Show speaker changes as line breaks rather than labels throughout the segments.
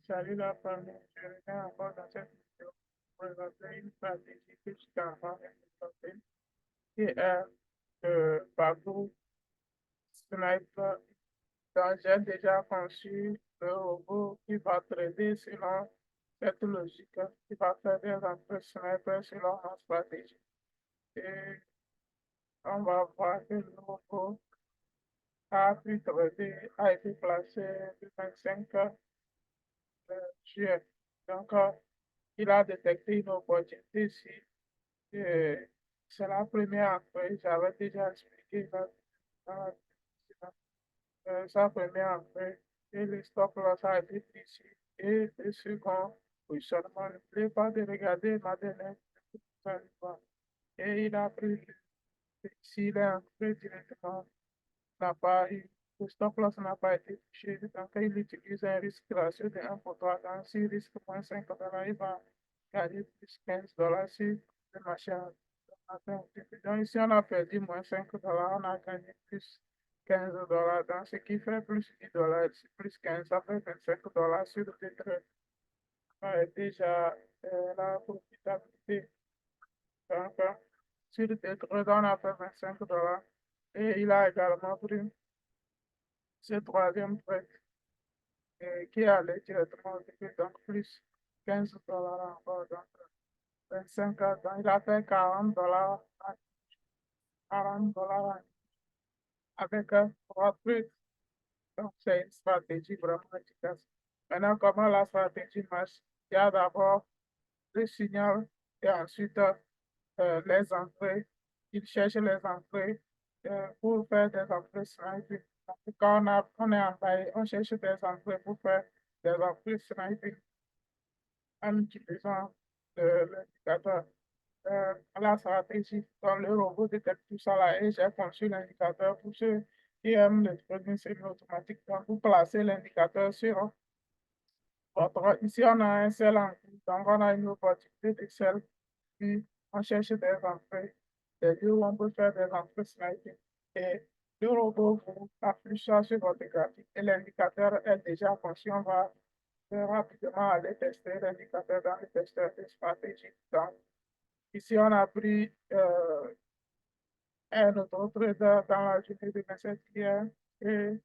Salut la famille, je reviens encore dans cette vidéo pour présenter une stratégie que je t'envoie implémenter qui est le parcours sniper. Donc, j'ai déjà conçu le robot qui va traiter selon cette logique, qui va faire des entrées sniper selon ma stratégie. Et on va voir que le robot a pu traiter, a été placé le 25 juillet. Donc, il a détecté une opportunité ici. Et c'est la première entrée, j'avais déjà expliqué dans la précédente. Sa première entrée et le stop loss a été pris ici. Et le second positionnement, n'oubliez pas de regarder ma dernière présentation. Et il a pris ici, il est entré directement, n'a pas eu, le stop loss n'a pas été touché. Donc, il utilise un risque ratio de 1 pour 3. Dans ce risque moins 5 $, il va gagner plus 15 $ sur le marché. Donc, ici, on a perdu moins 5 $, on a gagné plus 15 $. Donc, ce qui fait plus 10 $, plus 15, ça fait 25 $ sur le trade. Déjà, la profitabilité. Donc, sur le trade, on a fait 25 $. Et il a également pris ce troisième trade qui allait directement au début, donc plus 15 $ encore. Donc, 25 ans, donc il a fait 40 $, 40 $ avec trois trucs. Donc, c'est une stratégie vraiment efficace. Maintenant, comment la stratégie marche? Il y a d'abord le signal et ensuite les entrées. Il cherche les entrées pour faire des entrées sniping. Donc, quand on est envahi, on cherche des entrées pour faire des entrées sniping en utilisant l'indicateur. La stratégie dans le robot détecte tout ça là et j'ai conçu l'indicateur pour ceux qui aiment le trading semi-automatique. Donc, vous placez l'indicateur sur votre. Ici, on a un sel en cours, donc on a une opportunité de sel, puis on cherche des entrées, des lieux où on peut faire des entrées sniping. Et le robot vous affiche ça sur votre graphique et l'indicateur est déjà conçu. On va rapidement aller tester l'indicateur dans le testeur de stratégie. Donc, ici, on a pris un autre trader dans la journée de 27 hier et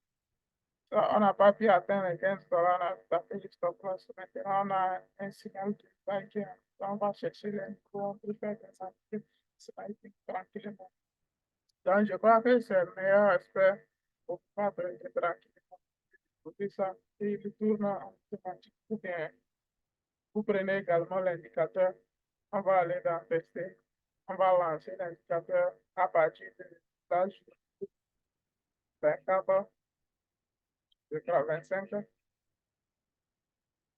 on n'a pas pu atteindre les 15 $, on a tapé le stop loss. Maintenant, on a un signal de buy qui est- on va chercher les niveaux, on peut faire des actifs sniping tranquillement. Donc, je crois que c'est le meilleur aspect pour pouvoir trader tranquillement. Pour ça, et il tourne en automatique. Ou bien, vous prenez également l'indicateur, on va aller dans tester, on va lancer l'indicateur à partir de l'âge 24, de 25.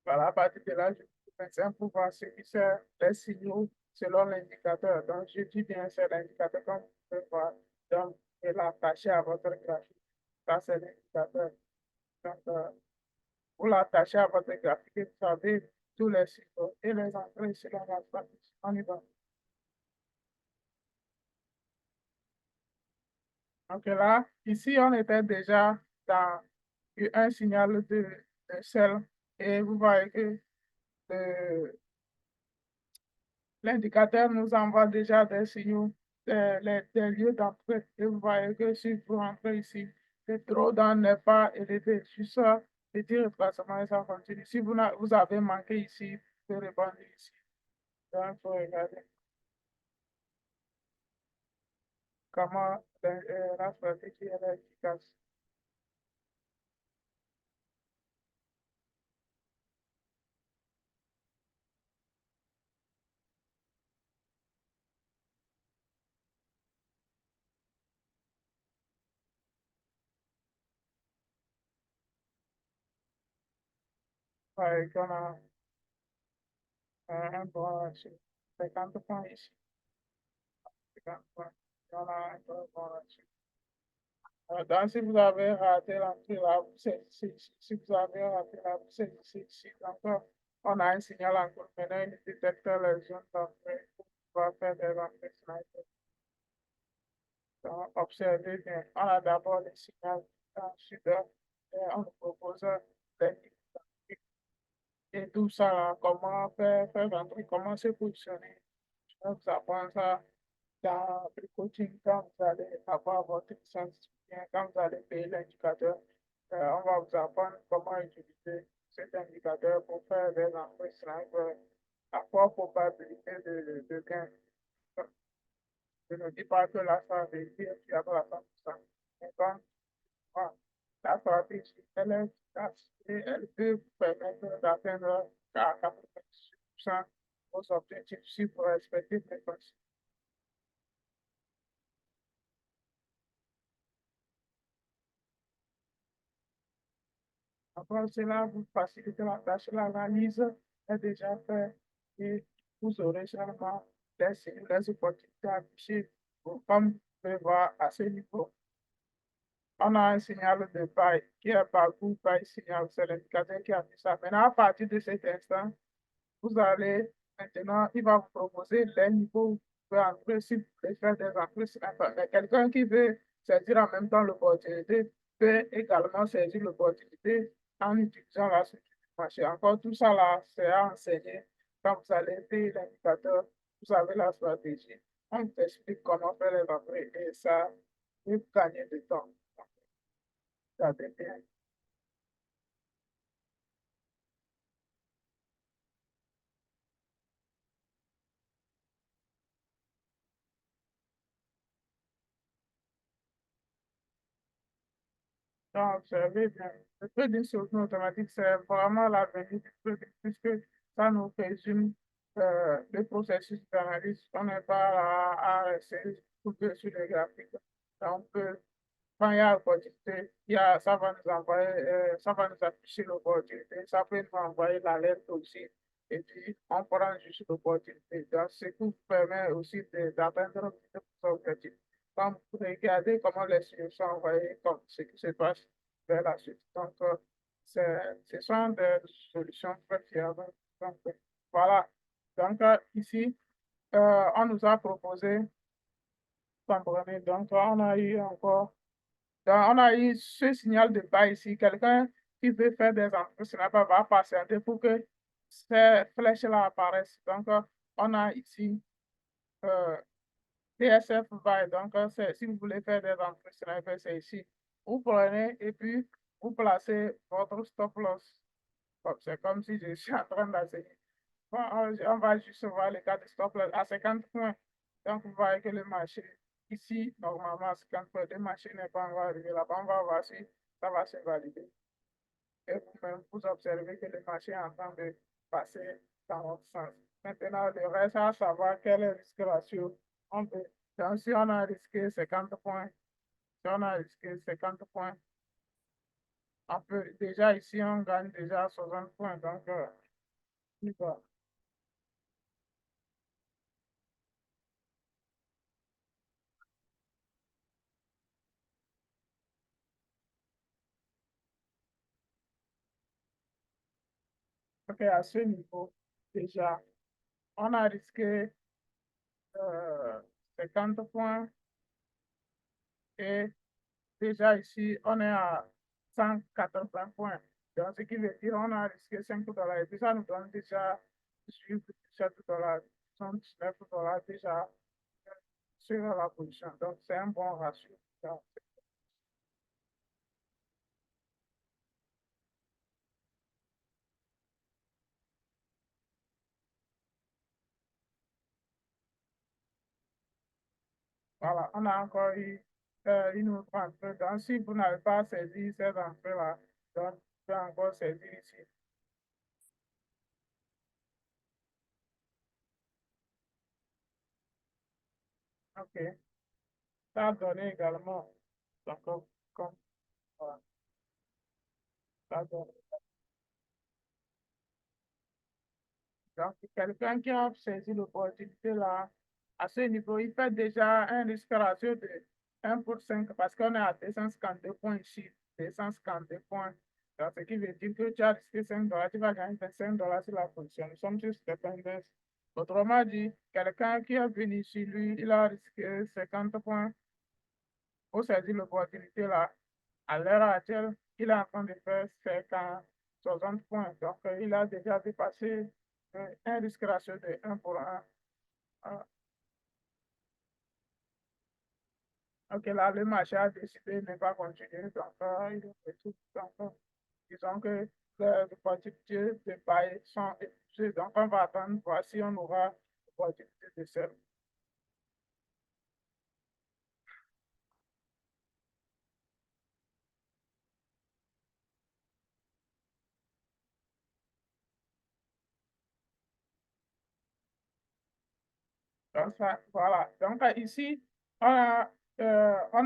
Voilà, à partir de l'âge de 25 pour voir ce qui sert les signaux selon l'indicateur. Donc, je dis bien, c'est l'indicateur comme vous pouvez voir. Donc, et l'attacher à votre graphique. Ça, c'est l'indicateur. Donc, vous l'attachez à votre graphique et vous avez tous les signaux et les entrées selon la stratégie. On y va. Donc là, ici, on était déjà dans un signal de sel et vous voyez que l'indicateur nous envoie déjà des signaux, des lieux d'entrée. Et vous voyez que si vous rentrez ici, le drawdown n'est pas élevé. Juste ça, petit retracement et ça continue. Si vous avez manqué ici, vous pouvez répondre ici. Donc, il faut regarder comment la stratégie est efficace. Ouais, qu'on a un bon ratio. 50 points ici, 50 points. On a un bon ratio. Donc, si vous avez raté l'entrée là, si vous avez raté la c'est ici. Donc, on a un signal encore. Maintenant, il détecte les zones d'entrée pour pouvoir faire des entrées sniper. Donc, observez bien. On a d'abord le signal. Ensuite, on nous propose des techniques. et tout ça, là, comment faire rentrer, comment se positionner. Je vais vous apprendre ça dans le coaching quand vous allez avoir votre licence, bien quand vous allez payer l'indicateur. On va vous apprendre comment utiliser cet indicateur pour faire des entrées sniper à forte probabilité de gain. Je ne dis pas que la stratégie est fiable à 100%. Mais quand voilà, la stratégie, elle est efficace et elle peut vous permettre d'atteindre à 90% vos objectifs si vous respectez les principes. Après cela, vous facilitez la tâche, l'analyse est déjà faite et vous aurez seulement des opportunités affichées comme vous pouvez voir à ce niveau. On a un signal de paille qui est parcouru par un signal, c'est l'indicateur qui affiche ça. Maintenant, à partir de cet instant, vous allez, maintenant, il va vous proposer les niveaux où vous pouvez entrer si vous voulez faire des entrées sur Internet. Mais quelqu'un qui veut saisir en même temps l'opportunité peut également saisir l'opportunité en utilisant la structure du marché. Encore tout ça là, c'est à enseigner. Quand vous allez payer l'indicateur, vous avez la stratégie. On vous explique comment faire les entrées et ça peut gagner du temps. Ça dépend. Donc, observez bien. Le trading sur automatique, c'est vraiment l'avenir du trading, puisque ça nous résume le processus d'analyse. On n'est pas à rester coupé sur les graphiques. Donc, on peut, quand il y a opportunité, ça va nous envoyer, ça va nous afficher l'opportunité, ça peut nous envoyer l'alerte aussi. Et puis, on prend juste l'opportunité. Donc, ce qui vous permet aussi d'atteindre vos objectifs. Quand vous regardez comment les signaux sont envoyés, comme ce qui se passe vers la suite. Donc, ce sont des solutions très fiables. Donc, voilà. Donc, ici, on nous a proposé, comprenez, donc, on a eu encore donc, on a eu ce signal de bas ici. Quelqu'un qui veut faire des entrées sur la va patienter pour que ces flèches-là apparaissent. Donc, on a ici euh, TSF buy. Donc, si vous voulez faire des entrées sur la c'est ici. Vous prenez et puis vous placez votre stop loss. Bon, c'est comme si je suis en train d'essayer. Bon, on va juste voir le cas de stop loss à 50 points. Donc, vous voyez que le marché, ici, normalement, à 50 points, le marché n'est pas encore arrivé là-bas. On va voir si ça va se valider. Et vous-même, vous observez que le marché est en train de passer dans votre sens. Maintenant, le reste à savoir quel est le risque ratio. On peut, donc, si on a risqué 50 points, si on a risqué 50 points, on peut, déjà ici, on gagne déjà 60 points. Donc, il va. OK, à ce niveau, déjà, on a risqué 50 points et déjà ici, on est à 180 points. Donc, ce qui veut dire on a risqué 5 dollars. Et puis, ça nous donne déjà 18 dollars, 119 dollars déjà sur la position. Donc, c'est un bon ratio. Donc, voilà, on a encore eu une autre entrée. Donc, si vous n'avez pas saisi cette entrée-là, donc, vous pouvez encore saisir ici. OK. Ça a donné également, donc, comme, voilà, ça a donné. Donc, quelqu'un qui a saisi l'opportunité là, à ce niveau, il fait déjà un risque ratio de 1 pour 5 parce qu'on est à 252 points ici, 252 points. Donc, ce qui veut dire que tu as risqué 5 dollars, tu vas gagner 25 dollars sur la position. Nous sommes juste dépendants. Autrement dit, quelqu'un qui est venu ici, lui, il a risqué 50 points pour saisir l'opportunité là. À l'heure actuelle, il est en train de faire 50. 60 points. Donc, il a déjà dépassé un risque ratio de 1 pour 1. Ok, là, le marché a décidé de ne pas continuer. Donc, il est tout. Donc, disons que les opportunités de bail sont épuisées. Donc, on va attendre, voir si on aura l'opportunité de sell. Donc, ça, voilà. Donc, ici, on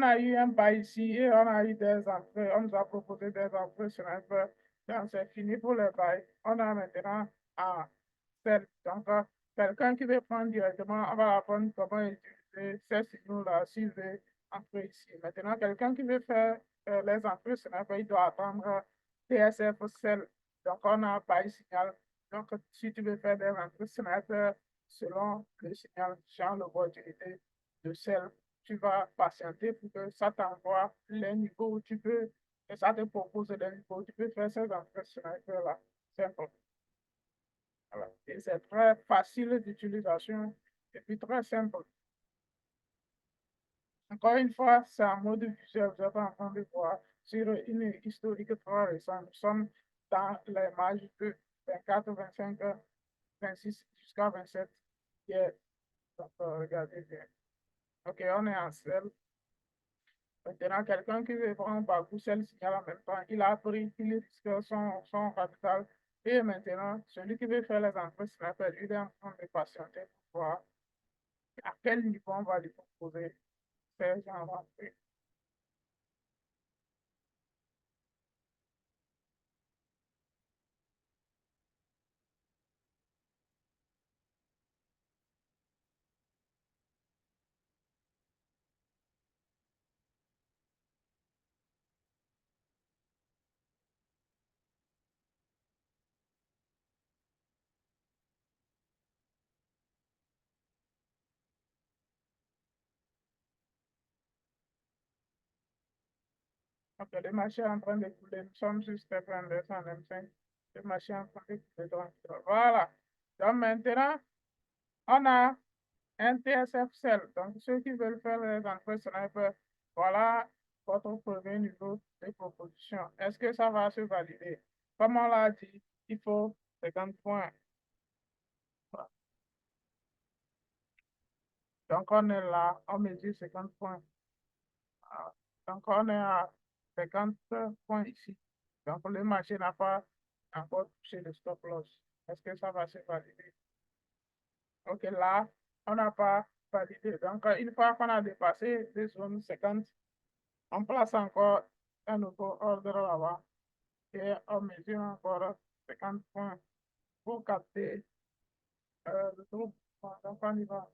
a eu un bail ici et on a eu des entrées. On nous a proposé des entrées sur un peu. Donc, c'est fini pour le bail. On a maintenant à celle. Donc, quelqu'un qui veut prendre directement, on va apprendre comment utiliser ces signaux-là s'il veut entrer ici. Maintenant, quelqu'un qui veut faire les entrées sur un peu, il doit attendre TSF cell. Donc, on a bail signal. Donc, si tu veux faire des entrées sur un peu, selon le signal champ l'opportunité de celle, tu vas patienter pour que ça t'envoie les niveaux où tu peux, et ça te propose les niveaux où tu peux faire ces entraînements-là. Simple. Voilà. Et c'est très facile d'utilisation et puis très simple. Encore une fois, c'est en mode visuel. Vous êtes en train de voir sur une historique très récente. Nous sommes dans les marges de 24, 25, 26 jusqu'à 27. Yeah. Donc, regardez bien. OK, on est en sel. Maintenant, quelqu'un qui veut prendre Bakou, le signal en même temps, il a pris, il risque son capital. Et maintenant, celui qui veut faire les entrées snapper, il est en train de patienter pour voir à quel niveau on va lui proposer ces gens d'entrées. OK, le marché est en train de couler. Nous sommes sur step 225. Le marché est en train de couler. Donc, voilà. Donc, maintenant, on a un TSF cell. Donc, ceux qui veulent faire les entrées sniper, voilà votre premier niveau de proposition. Est-ce que ça va se valider? Comme on l'a dit, il faut 50 points. Donc, on est là, on mesure 50 points. Ah, donc, on est à 50 points ici. Donc, le marché n'a pas encore touché le stop loss. Est-ce que ça va se valider? OK, là, on n'a pas validé. Donc, une fois qu'on a dépassé les zones 50, on place encore un nouveau ordre là-bas et on mesure encore 50 points pour capter le groupe. Donc, on y va.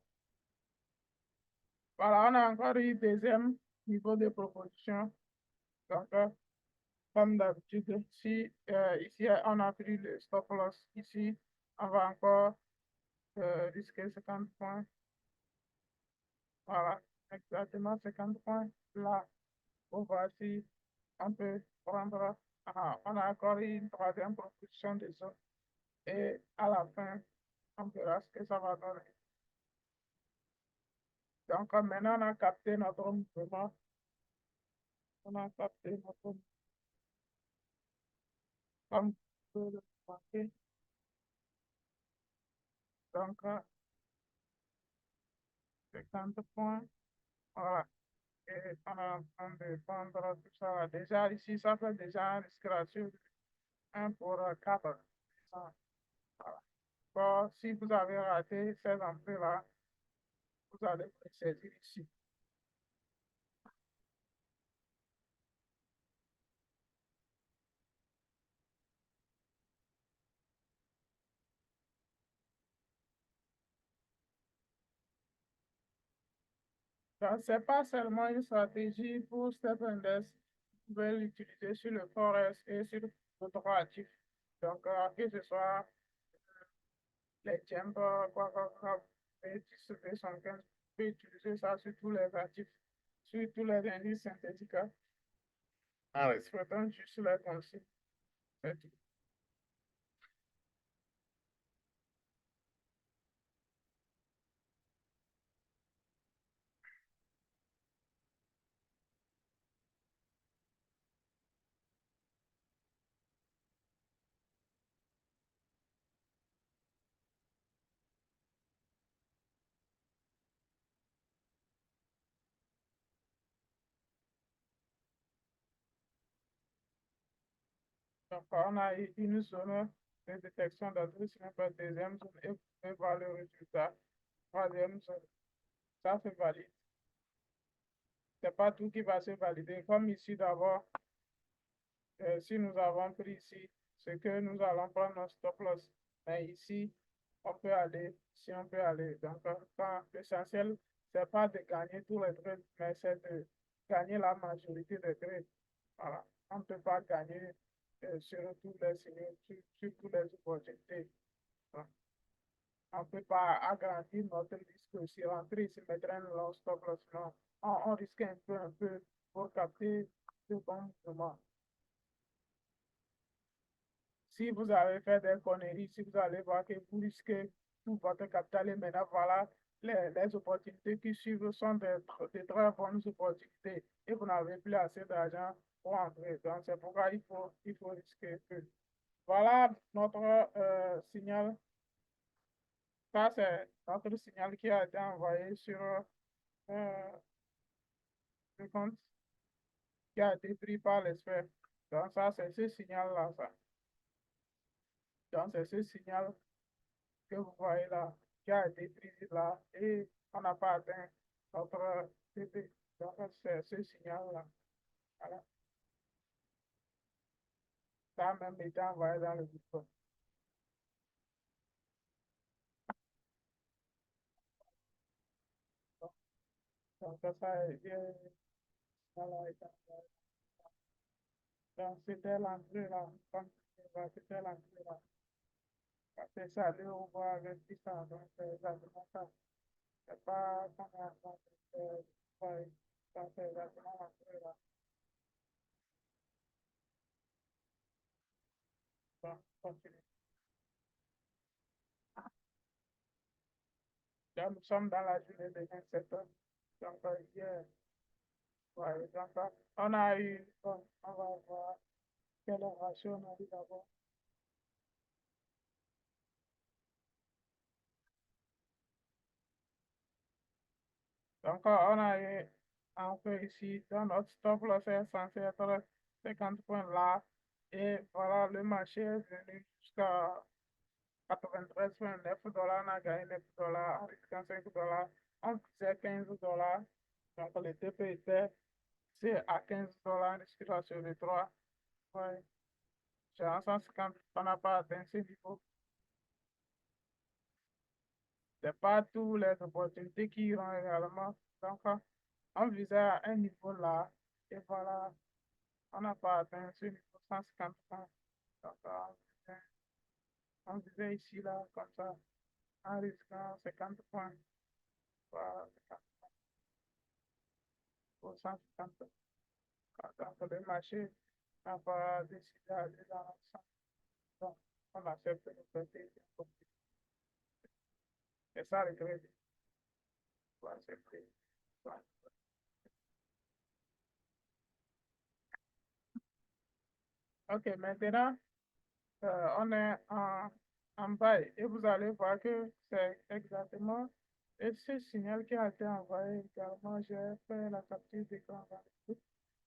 Voilà, on a encore eu deuxième niveau de proposition. Donc, comme d'habitude, si ici on a pris le stop loss, ici on va encore risquer 50 points. Voilà, exactement 50 points là. Pour voir si on peut prendre. On a encore eu une troisième proposition de zone. Et à la fin, on verra ce que ça va donner. Donc, maintenant, on a capté notre mouvement. On a capté notre mouvement. Comme vous le voyez. Donc, 50 points. Voilà. Et on est en train de prendre tout ça. Déjà, ici, ça fait déjà un risque ratio de 1 pour 4. Voilà. Bon, si vous avez raté ces entrées-là, vous allez vous saisir ici. Donc, ce n'est pas seulement une stratégie pour Step Index, vous pouvez l'utiliser sur le Forex et sur d'autres actifs. Donc, que ce soit les timbres, quoi, et 75, vous pouvez utiliser ça sur tous les actifs, sur tous les indices synthétiques, en respectant juste les consignes. C'est tout. Donc, on a une zone de détection d'adresse, par deuxième zone, et vous pouvez voir le résultat. Troisième zone, ça se valide. C'est pas tout qui va se valider. Comme ici, d'abord, si nous avons pris ici, c'est que nous allons prendre notre stop loss. Mais ici, on peut aller, si on peut aller. Donc, l'essentiel, c'est pas de gagner tous les trades, mais c'est de gagner la majorité des trades. Voilà. On ne peut pas gagner sur tous les signaux, sur toutes les opportunités. Voilà. On ne peut pas agrandir notre risque si rentrer ici, mettre un long stop loss. Non. On risque un peu pour capter le bon mouvement. Si vous avez fait des conneries, si vous allez voir que vous risquez tout votre capital et maintenant, voilà, les opportunités qui suivent sont de très bonnes opportunités et vous n'avez plus assez d'argent pour entrer. Donc, c'est pourquoi il faut risquer un peu. Voilà notre signal. Ça, c'est notre signal qui a été envoyé sur le compte qui a été pris par l'expert. Donc, ça, c'est ce signal-là, ça. Donc, c'est ce signal que vous voyez là, qui a été pris là, et on n'a pas atteint notre TP. Donc, c'est ce signal-là. Voilà. Ça a même été envoyé dans le groupe. Donc, ça est bien. Voilà, donc, c'était l'entrée là. Donc, c'était l'entrée là. C'est ça, le revoir avec 600. Donc, c'est exactement ça. C'est pas comme ouais, donc, c'est exactement l'entrée là. Donc, continue. Donc, nous sommes dans la journée de 27 heures. Donc, hier, ouais, donc, on a eu, bon, on va voir quelle ration on a eu d'abord. Donc, on a eu un peu ici, dans notre stop loss est censé être 50 points là. Et voilà, le marché est venu jusqu'à 93,9 $. On a gagné 9 dollars en risquant 5 dollars. On faisait 15 dollars. Donc, le TP était c'est à 15 dollars en risquant sur les 3. Ouais. J'ai un 150, on n'a pas atteint ce niveau. C'est pas toutes les opportunités qui iront également. Donc, on visait à un niveau là, et voilà, on n'a pas atteint ce niveau 150 points. Donc, on visait ici, là, comme ça, en risquant 50 points. Voilà, 50 pour 150 points. Donc, le marché n'a pas décidé d'aller dans le sens. Donc, on accepte de faire. C'est ça le crédit. On va accepter. Voilà. OK, maintenant, on est en bas et vous allez voir que c'est exactement et ce signal qui a été envoyé également. J'ai fait la capture d'écran.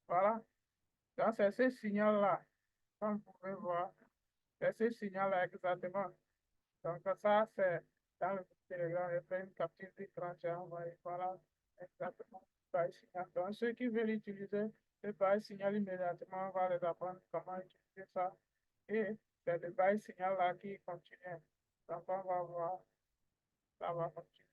Voilà. Donc, c'est ce signal-là, comme vous pouvez voir. C'est ce signal-là exactement. Donc, ça, c'est dans le Telegram. J'ai fait une capture d'écran. J'ai envoyé. Voilà. Exactement. Pareil signal. Donc, ceux qui veulent utiliser le pareil signal immédiatement, on va les apprendre comment utiliser ça. Et c'est le bail signal là qui continue. Donc, on va voir, ça va continuer.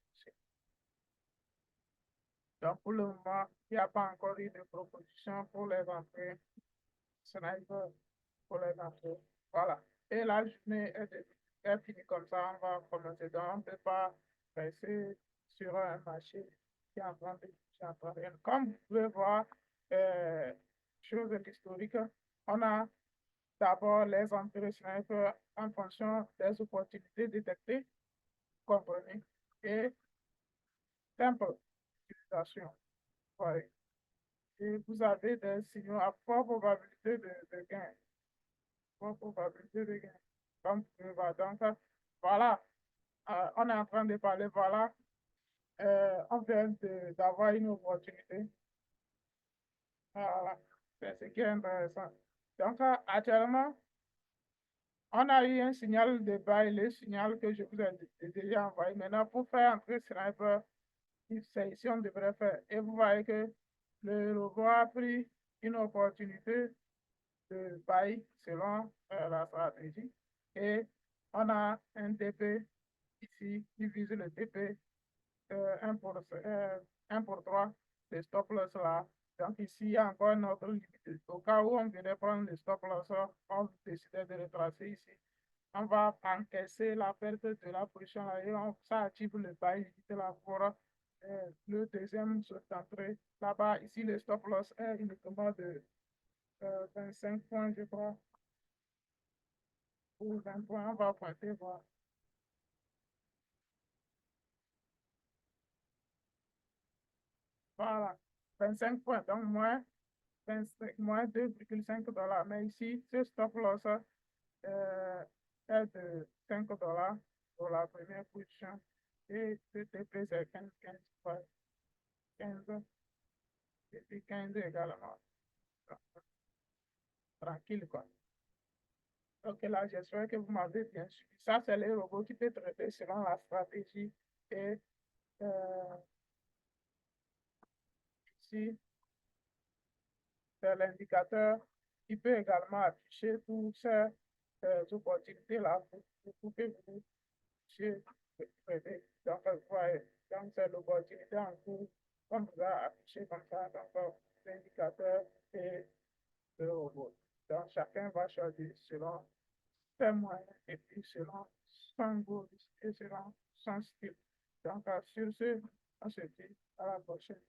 Donc, pour le moment, il n'y a pas encore eu de proposition pour les entrées. Sniper pour les entrées. Voilà. Et la journée est finie comme ça, on va commencer. Donc, on ne peut pas rester sur un marché qui est en train de. Comme vous pouvez voir, euh, chose historique, on a d'abord les entrées sniper en fonction des opportunités détectées, comprenez, et simple utilisation. Ouais. Et vous avez des signaux à forte probabilité de gain. Forte probabilité de gain. Comme vous pouvez voir. Donc, voilà, on est en train de parler, voilà, on vient d'avoir une opportunité. Voilà, c'est ce qui est intéressant. Donc, actuellement, On a eu un signal de bail, le signal que je vous ai déjà envoyé. Maintenant, pour faire entrer Sniper, c'est ici on devrait faire. Et vous voyez que le robot a pris une opportunité de bail selon la stratégie. Et on a un TP ici qui vise le TP 1 1 pour 3, les stop loss là. Donc ici, il y a encore une autre limite. Au cas où on venait prendre les stop loss, on décidait de retracer ici. On va encaisser la perte de la position là et ça active le bail limite là pour le deuxième saut d'entrée. Là-bas, ici, le stop loss est uniquement de 25 points, je crois, ou 20 points. On va pointer voir. Voilà, 25 points, donc moins 2,5 $. Mais ici, ce stop loss est de 5 $ pour la première position. Et le TP, c'est 15, 15, 15, et puis 15 également. Donc, tranquille, quoi. Ok, là, j'espère que vous m'avez bien suivi. Ça, c'est les robots qui peuvent traiter selon la stratégie. Et euh, ici, c'est l'indicateur qui peut également afficher toutes ces opportunités-là pour que vous puissiez traiter. Donc, vous voyez, donc c'est l'opportunité en cours, comme vous a affiché comme ça, donc l'indicateur et le robot. Donc, chacun va choisir selon ses moyens et puis selon son goût et selon son style. Donc, sur ce, on se dit à la prochaine.